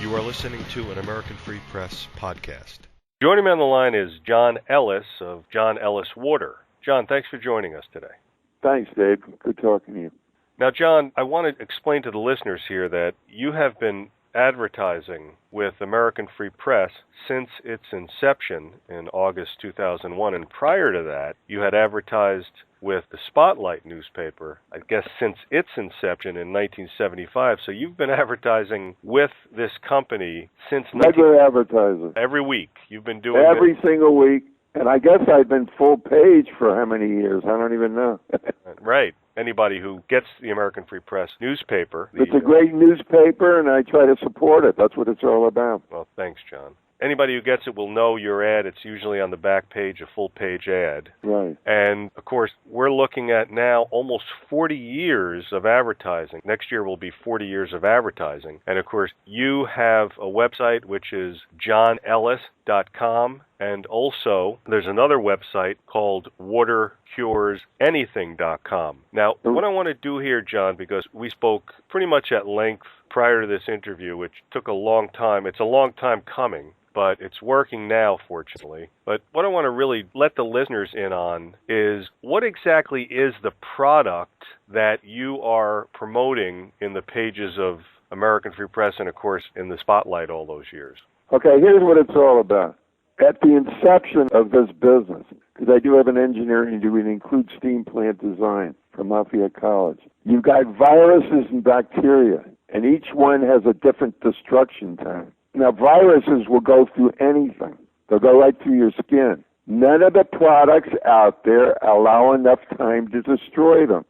You are listening to an American Free Press podcast. Joining me on the line is John Ellis of John Ellis Water. John, thanks for joining us today. Thanks, Dave. Good talking to you. Now, John, I want to explain to the listeners here that you have been advertising with American Free Press since its inception in August 2001, and prior to that, you had advertised with the Spotlight newspaper, I guess, since its inception in 1975. So you've been advertising with this company since... Regular advertising. Every week. You've been doing Every single week. And I guess I've been full page for how many years? I don't even know. Right. Anybody who gets the American Free Press newspaper... It's a great newspaper, and I try to support it. That's what it's all about. Well, thanks, John. Anybody who gets it will know your ad. It's usually on the back page, a full-page ad. Right. And, of course, we're looking at now almost 40 years of advertising. Next year will be 40 years of advertising. And, of course, you have a website, which is johnellis.com. And also, there's another website called watercuresanything.com. Now, what I want to do here, John, because we spoke pretty much at length prior to this interview, which took a long time. It's a long time coming, but it's working now, fortunately. But what I want to really let the listeners in on is what exactly is the product that you are promoting in the pages of American Free Press and, of course, in the Spotlight all those years? Okay, here's what it's all about. At the inception of this business, because I do have an engineering degree that includes steam plant design from Lafayette College, you've got viruses and bacteria, and each one has a different destruction time. Now, viruses will go through anything. They'll go right through your skin. None of the products out there allow enough time to destroy them.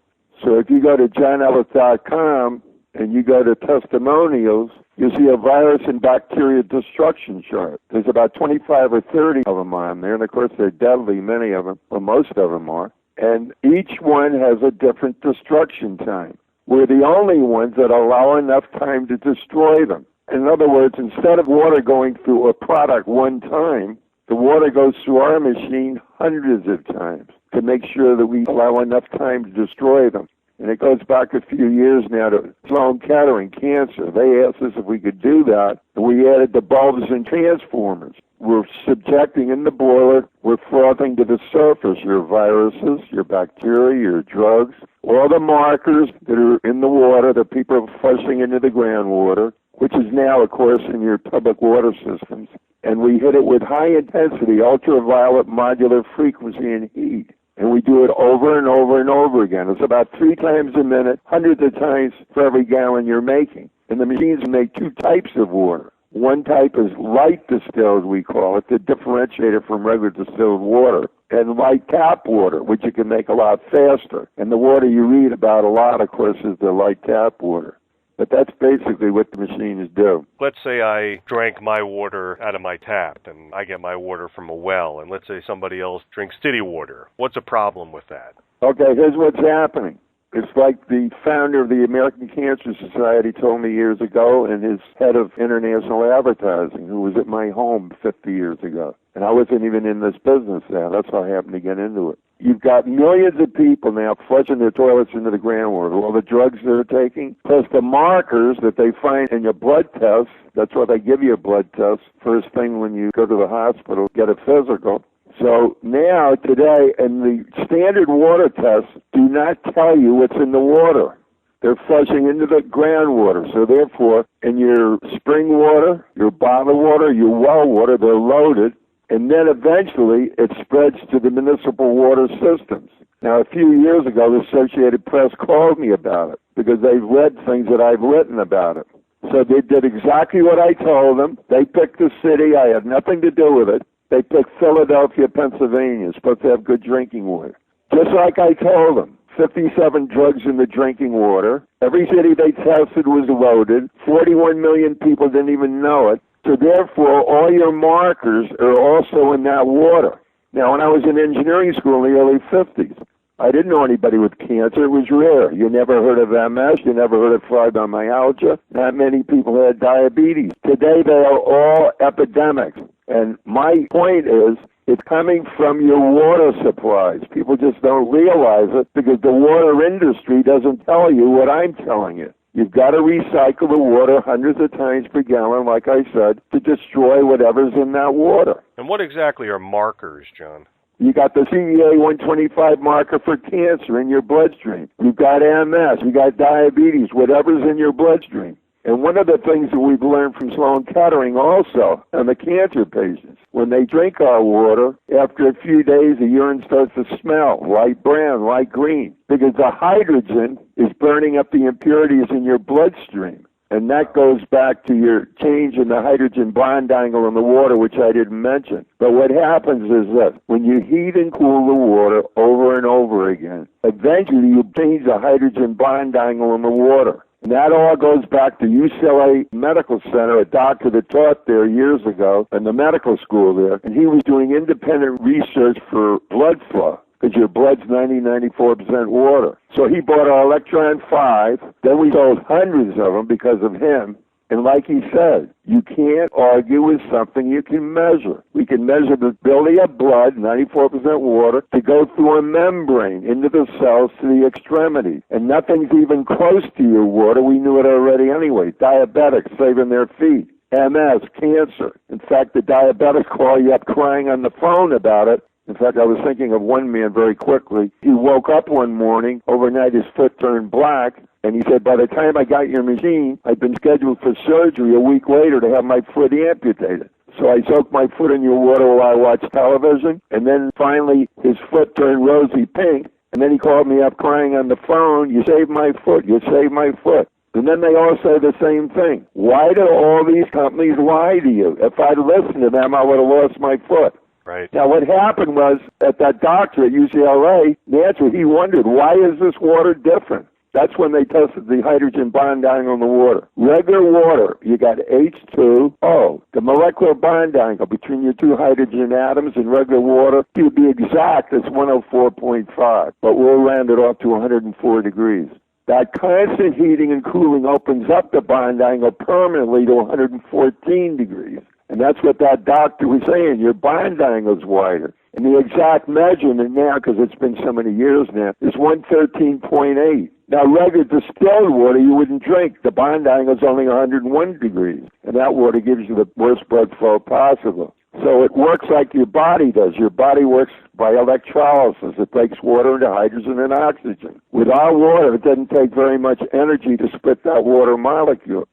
So if you go to johnellis.com and you go to testimonials, you'll see a virus and bacteria destruction chart. There's about 25 or 30 of them on there, and of course they're deadly, many of them, or most of them are. And each one has a different destruction time. We're the only ones that allow enough time to destroy them. In other words, instead of water going through a product one time, the water goes through our machine hundreds of times to make sure that we allow enough time to destroy them. And it goes back a few years now to Sloan Kettering cancer. They asked us if we could do that, and we added the bulbs and transformers. We're subjecting in the boiler, we're frothing to the surface your viruses, your bacteria, your drugs, all the markers that are in the water that people are flushing into the groundwater, which is now, of course, in your public water systems. And we hit it with high intensity, ultraviolet modular frequency and heat. And we do it over and over and over again. It's about 3 times a minute, hundreds of times for every gallon you're making. And the machines make 2 types of water. One type is light distilled, we call it, to differentiate it from regular distilled water. And light tap water, which you can make a lot faster. And the water you read about a lot, of course, is the light tap water. But that's basically what the machines do. Let's say I drank my water out of my tap, and I get my water from a well, and let's say somebody else drinks city water. What's a problem with that? Okay, here's what's happening. It's like the founder of the American Cancer Society told me years ago, and his head of international advertising, who was at my home 50 years ago. And I wasn't even in this business then. That's how I happened to get into it. You've got millions of people now flushing their toilets into the groundwater, all the drugs they're taking, plus the markers that they find in your blood tests. That's why they give you a blood test first thing when you go to the hospital, get a physical. So now, today, and the standard water tests do not tell you what's in the water. They're flushing into the groundwater. So therefore, in your spring water, your bottled water, your well water, they're loaded. And then eventually it spreads to the municipal water systems. Now, a few years ago, the Associated Press called me about it because they've read things that I've written about it. So they did exactly what I told them. They picked the city. I had nothing to do with it. They picked Philadelphia, Pennsylvania. It's supposed to have good drinking water. Just like I told them. 57 drugs in the drinking water. Every city they tested was loaded. 41 million people didn't even know it. So therefore, all your markers are also in that water. Now, when I was in engineering school in the early 50s, I didn't know anybody with cancer. It was rare. You never heard of MS. You never heard of fibromyalgia. Not many people had diabetes. Today, they are all epidemics. And my point is, it's coming from your water supplies. People just don't realize it because the water industry doesn't tell you what I'm telling you. You've got to recycle the water hundreds of times per gallon, like I said, to destroy whatever's in that water. And what exactly are markers, John? You got the CEA 125 marker for cancer in your bloodstream. You've got MS, you got diabetes, whatever's in your bloodstream. And one of the things that we've learned from Sloan Kettering also on the cancer patients, when they drink our water, after a few days the urine starts to smell light brown, light green, because the hydrogen is burning up the impurities in your bloodstream. And that goes back to your change in the hydrogen bond angle in the water, which I didn't mention. But what happens is that when you heat and cool the water over and over again, eventually you change the hydrogen bond angle in the water. And that all goes back to UCLA Medical Center, a doctor that taught there years ago in the medical school there. And he was doing independent research for blood flow, because your blood's 94% water. So he bought our Electron 5. Then we sold hundreds of them because of him. And like he said, you can't argue with something you can measure. We can measure the ability of blood, 94% water, to go through a membrane into the cells to the extremity. And nothing's even close to your water. We knew it already anyway. Diabetics saving their feet. MS, cancer. In fact, the diabetics call you up crying on the phone about it. In fact, I was thinking of one man very quickly. He woke up one morning, overnight his foot turned black, and he said, by the time I got your machine, I'd been scheduled for surgery a week later to have my foot amputated. So I soaked my foot in your water while I watched television, and then finally his foot turned rosy pink, and then he called me up crying on the phone, you saved my foot, you saved my foot. And then they all say the same thing. Why do all these companies lie to you? If I'd listened to them, I would have lost my foot. Right. Now, what happened was, at that doctor at UCLA, naturally, he wondered, why is this water different? That's when they tested the hydrogen bond angle in the water. Regular water, you got H2O. The molecular bond angle between your two hydrogen atoms in regular water, to be exact, it's 104.5, but we'll round it off to 104 degrees. That constant heating and cooling opens up the bond angle permanently to 114 degrees. And that's what that doctor was saying. Your bond angle's wider. And the exact measurement now, because it's been so many years now, is 113.8. Now, regular distilled water you wouldn't drink. The bond angle's only 101 degrees. And that water gives you the worst blood flow possible. So it works like your body does. Your body works by electrolysis. It breaks water into hydrogen and oxygen. With our water, it doesn't take very much energy to split that water molecule.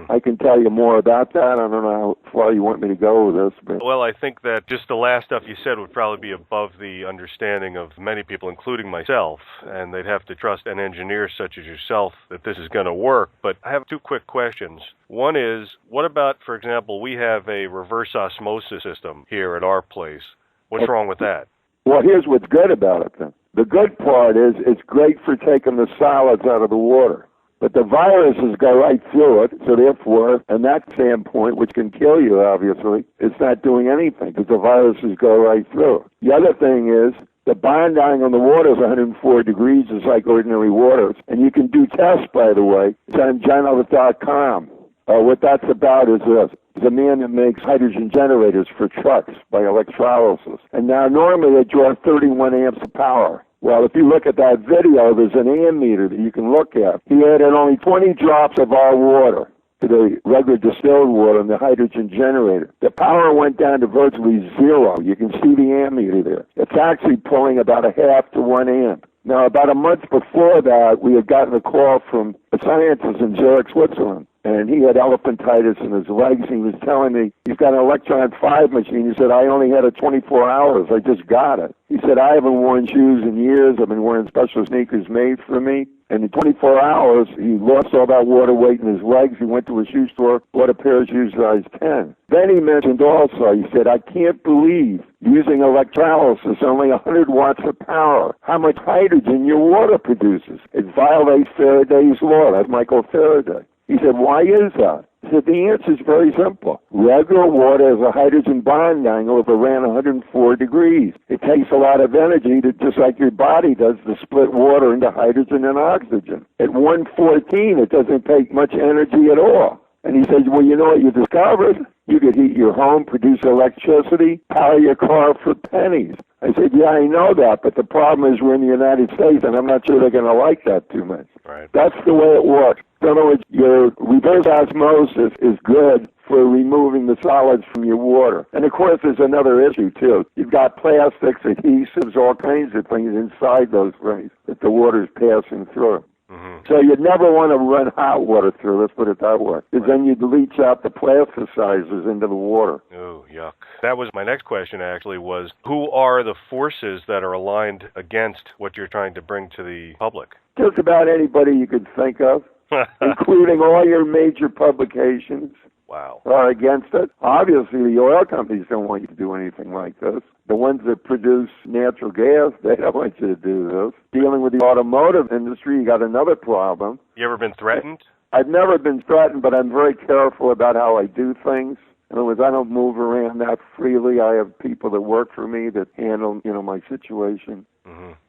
I can tell you more about that. I don't know how far you want me to go with this. But. Well, I think that just the last stuff you said would probably be above the understanding of many people, including myself, and they'd have to trust an engineer such as yourself that this is going to work. But I have two quick questions. One is, what about, for example, we have a reverse osmosis system here at our place. What's wrong with that? Well, here's what's good about it then. The good part is it's great for taking the solids out of the water. But the viruses go right through it, so therefore, from that standpoint, which can kill you, obviously, it's not doing anything because the viruses go right through it. The other thing is, the bond angle on the water is 104 degrees, just like ordinary water. And you can do tests, by the way. It's on JohnEllis.com. What that's about is this. There's a man that makes hydrogen generators for trucks by electrolysis. And now normally they draw 31 amps of power. Well, if you look at that video, there's an ammeter that you can look at. He added only 20 drops of our water to the regular distilled water in the hydrogen generator. The power went down to virtually zero. You can see the ammeter there. It's actually pulling about a half to 1 amp. Now, about a month before that, we had gotten a call from a scientist in Zurich, Switzerland, and he had elephantitis in his legs. He was telling me he's got an Electron 5 machine. He said, I only had it 24 hours. I just got it. He said, I haven't worn shoes in years. I've been wearing special sneakers made for me. And in 24 hours, he lost all that water weight in his legs. He went to a shoe store, bought a pair of shoes size 10. Then he mentioned also, he said, I can't believe using electrolysis, only 100 watts of power, how much hydrogen your water produces. It violates Faraday's law. That's Michael Faraday. He said, why is that? He said, the answer is very simple. Regular water has a hydrogen bond angle of around 104 degrees. It takes a lot of energy, to, just like your body does, to split water into hydrogen and oxygen. At 114, it doesn't take much energy at all. And he said, well, you know what you discovered? You could heat your home, produce electricity, power your car for pennies. I said, yeah, I know that, but the problem is we're in the United States, and I'm not sure they're going to like that too much. Right. That's the way it works. In other words, your reverse osmosis is good for removing the solids from your water. And, of course, there's another issue, too. You've got plastics, adhesives, all kinds of things inside those things that the water's passing through. So you'd never want to run hot water through, let's put it that way, because then you'd leach out the plasticizers into the water. Oh, yuck. That was my next question, actually, was who are the forces that are aligned against what you're trying to bring to the public? Just about anybody you could think of, including all your major publications. Wow. Are against it. Obviously, the oil companies don't want you to do anything like this. The ones that produce natural gas, they don't want you to do this. Dealing with the automotive industry, you got another problem. You ever been threatened? I've never been threatened, but I'm very careful about how I do things. In other words, I don't move around that freely. I have people that work for me that handle, my situation.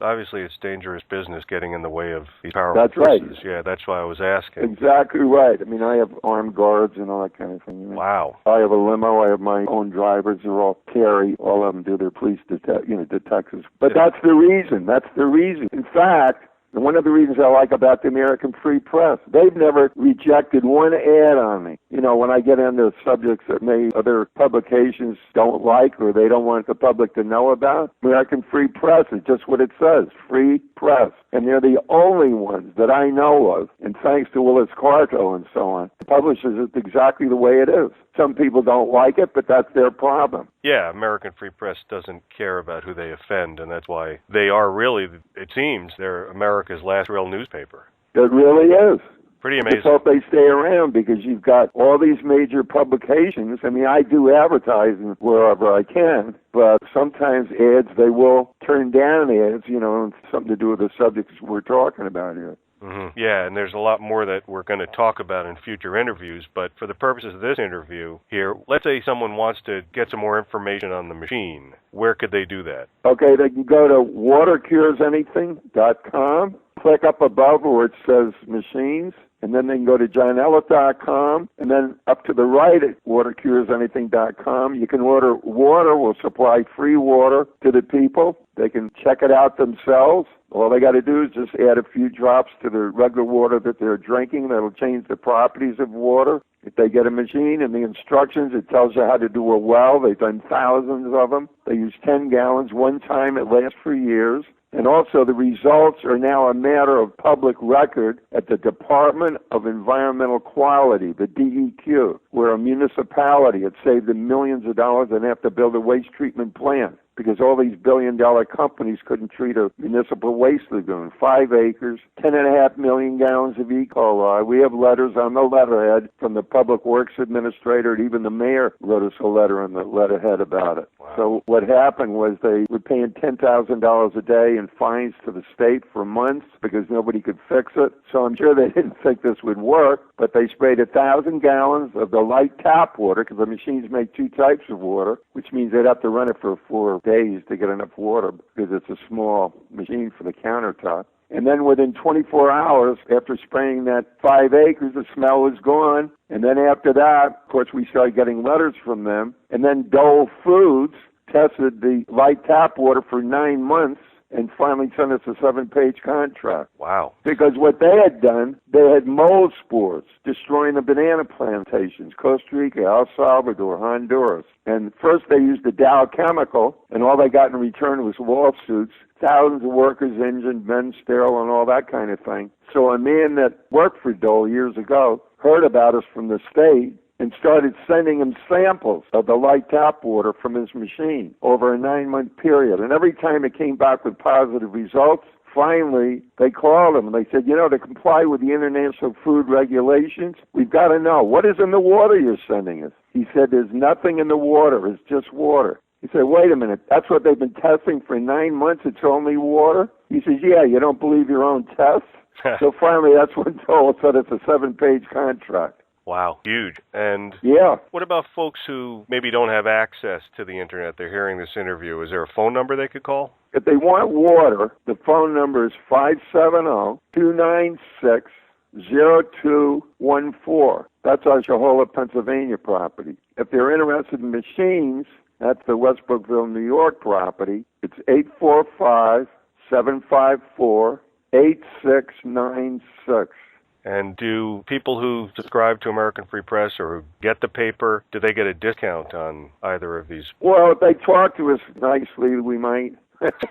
Obviously, it's dangerous business getting in the way of these powerful forces. Right. Yeah, that's why I was asking. Exactly right. I mean, I have armed guards and all that kind of thing. Wow. I have a limo. I have my own drivers. They're all carry. All of them do their police detectives. But that's the reason. That's the reason. In fact, one of the reasons I like about the American Free Press, they've never rejected one ad on me. When I get into subjects that maybe other publications don't like or they don't want the public to know about, American Free Press is just what it says, free press. And they're the only ones that I know of, and thanks to Willis Carto and so on, publishes it exactly the way it is. Some people don't like it, but that's their problem. Yeah, American Free Press doesn't care about who they offend, and that's why they are really, it seems, they're America's last real newspaper. It really is. Pretty amazing. I hope they stay around because you've got all these major publications. I mean, I do advertising wherever I can, but sometimes ads, they will turn down ads, something to do with the subjects we're talking about here. Yeah, and there's a lot more that we're going to talk about in future interviews, but for the purposes of this interview here, let's say someone wants to get some more information on the machine. Where could they do that? Okay, they can go to watercuresanything.com, click up above where it says machines, and then they can go to johnellis.com, and then up to the right at watercuresanything.com. You can order water. We'll supply free water to the people. They can check it out themselves. All they got to do is just add a few drops to the regular water that they're drinking. That'll change the properties of water. If they get a machine and the instructions, it tells you how to do a well. They've done thousands of them. They use 10 gallons one time. It lasts for years. And also the results are now a matter of public record at the Department of Environmental Quality, the DEQ, where a municipality had saved them millions of dollars and have to build a waste treatment plant because all these billion-dollar companies couldn't treat a municipal waste lagoon. 5 acres, 10.5 million gallons of E. coli. We have letters on the letterhead from the Public Works Administrator, and even the mayor wrote us a letter on the letterhead about it. Wow. So what happened was they were paying $10,000 a day in fines to the state for months because nobody could fix it. So I'm sure they didn't think this would work, but they sprayed 1,000 gallons of the light tap water because the machines make 2 types of water, which means they'd have to run it for 4 days to get enough water because it's a small machine for the countertop. And then within 24 hours, after spraying that 5 acres, the smell was gone. And then after that, of course, we started getting letters from them. And then Dole Foods tested the light tap water for 9 months and finally sent us a 7-page contract. Wow. Because what they had done, they had mold spores destroying the banana plantations, Costa Rica, El Salvador, Honduras. And first they used the Dow chemical, and all they got in return was lawsuits, thousands of workers injured, men sterile, and all that kind of thing. So a man that worked for Dole years ago heard about us from the state and started sending him samples of the light tap water from his machine over a 9-month period. And every time it came back with positive results, finally they called him and they said, to comply with the international food regulations, we've got to know, what is in the water you're sending us? He said, there's nothing in the water, it's just water. He said, wait a minute, that's what they've been testing for 9 months, it's only water? He says, yeah, you don't believe your own tests? So finally that's when Dole said it's a 7-page contract. Wow, huge. And yeah, what about folks who maybe don't have access to the internet? They're hearing this interview. Is there a phone number they could call? If they want water, the phone number is 570-296-0214. That's our Shahola, Pennsylvania property. if they're interested in machines, that's the Westbrookville, New York property. It's 845-754-8696. And do people who subscribe to American Free Press or who get the paper, do they get a discount on either of these? Well, if they talk to us nicely, we might.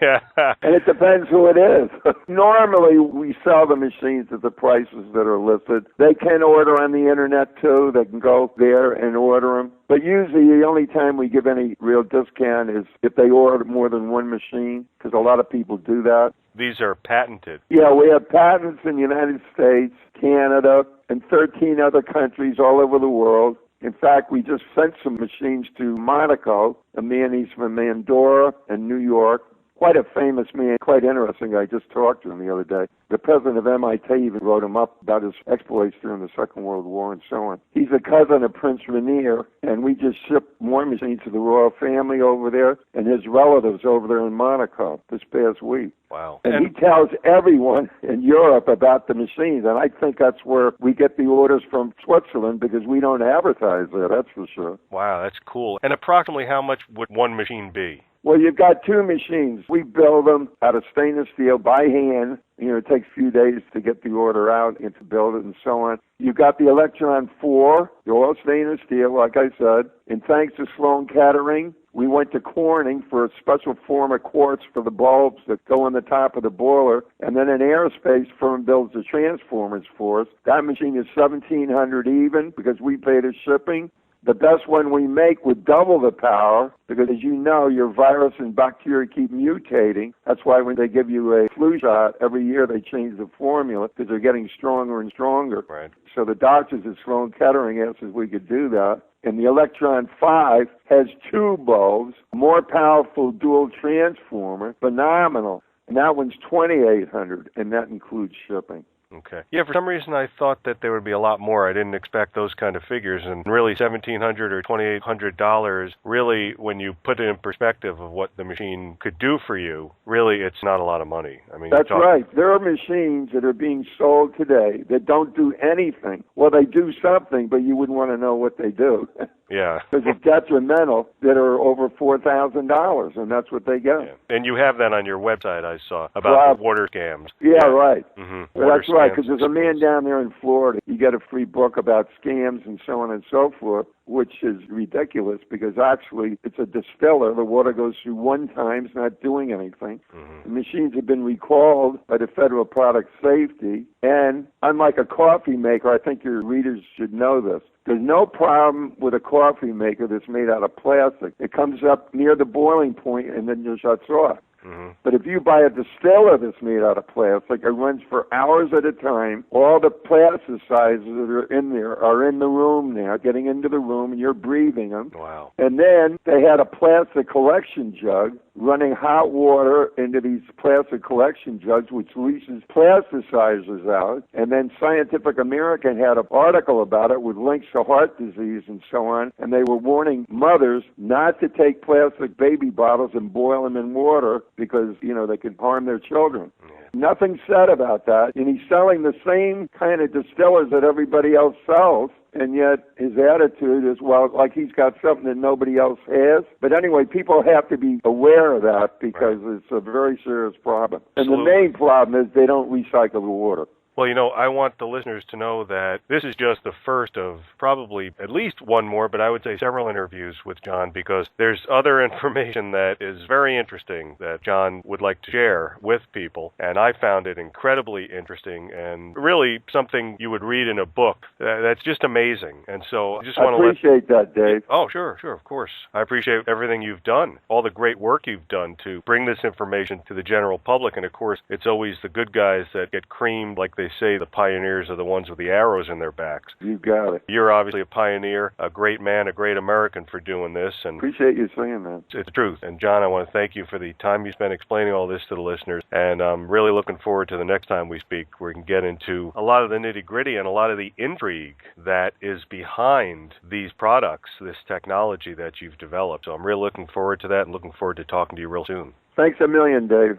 Yeah. And it depends who it is. Normally, we sell the machines at the prices that are listed. They can order on the internet, too. They can go there and order them. But usually, the only time we give any real discount is if they order more than one machine, because a lot of people do that. These are patented. Yeah, we have patents in the United States, Canada, and 13 other countries all over the world. In fact, we just sent some machines to Monaco, a man he's from Andorra and New York. Quite a famous man, quite interesting. I just talked to him the other day. The president of MIT even wrote him up about his exploits during the Second World War and so on. He's a cousin of Prince Rainier, and we just shipped more machines to the royal family over there and his relatives over there in Monaco this past week. Wow. And he tells everyone in Europe about the machines, and I think that's where we get the orders from Switzerland because we don't advertise there, that's for sure. Wow, that's cool. And approximately how much would one machine be? Well, you've got two machines. We build them out of stainless steel by hand. It takes a few days to get the order out and to build it and so on. You've got the Electron 4. They're all stainless steel, like I said. And thanks to Sloan Kettering, we went to Corning for a special form of quartz for the bulbs that go on the top of the boiler. And then an aerospace firm builds the transformers for us. That machine is $1,700 even because we pay the shipping. The best one we make would double the power because, as you know, your virus and bacteria keep mutating. That's why when they give you a flu shot, every year they change the formula because they're getting stronger and stronger. Right. So the doctors at Sloan Kettering asked if we could do that. And the Electron 5 has two bulbs, more powerful dual transformer, phenomenal. And that one's $2,800, and that includes shipping. Okay. Yeah, for some reason I thought that there would be a lot more. I didn't expect those kind of figures. And really $1,700 or $2,800, really, when you put it in perspective of what the machine could do for you, really it's not a lot of money. I mean, that's right. There are machines that are being sold today that don't do anything. Well, they do something, but you wouldn't want to know what they do. Yeah. Because it's detrimental, that are over $4,000, and that's what they get. Yeah. And you have that on your website, I saw, about the water scams. Yeah, right. Mm-hmm. Well, that's right, because there's a man down there in Florida. You get a free book about scams and so on and so forth, which is ridiculous because actually it's a distiller. The water goes through one time. It's not doing anything. Mm-hmm. The machines have been recalled by the Federal Product Safety. And unlike a coffee maker, I think your readers should know this. There's no problem with a coffee maker that's made out of plastic. It comes up near the boiling point and then just shuts off. Mm-hmm. But if you buy a distiller that's made out of plastic, it runs for hours at a time. All the plasticizers that are in there are in the room now, getting into the room, and you're breathing them. Wow. And then they had a plastic collection jug running hot water into these plastic collection jugs, which leaches plasticizers out. And then Scientific American had an article about it with links to heart disease and so on. And they were warning mothers not to take plastic baby bottles and boil them in water because, they could harm their children. Yeah. Nothing said about that. And he's selling the same kind of distillers that everybody else sells. And yet his attitude is, well, like he's got something that nobody else has. But anyway, people have to be aware of that because it's a very serious problem. And Absolutely. The main problem is they don't recycle the water. Well, I want the listeners to know that this is just the first of probably at least one more, but I would say several interviews with John because there's other information that is very interesting that John would like to share with people. And I found it incredibly interesting and really something you would read in a book. That's just amazing. And so I just want to appreciate that, Dave. Oh, sure, of course. I appreciate everything you've done, all the great work you've done to bring this information to the general public. And of course, it's always the good guys that get creamed, like they say the pioneers are the ones with the arrows in their backs. You got it. You're obviously a pioneer, a great man, a great American for doing this. And appreciate you saying that. It's the truth. And John, I want to thank you for the time you spent explaining all this to the listeners. And I'm really looking forward to the next time we speak where we can get into a lot of the nitty-gritty and a lot of the intrigue that is behind these products, this technology that you've developed. So I'm really looking forward to that and looking forward to talking to you real soon. Thanks a million, Dave.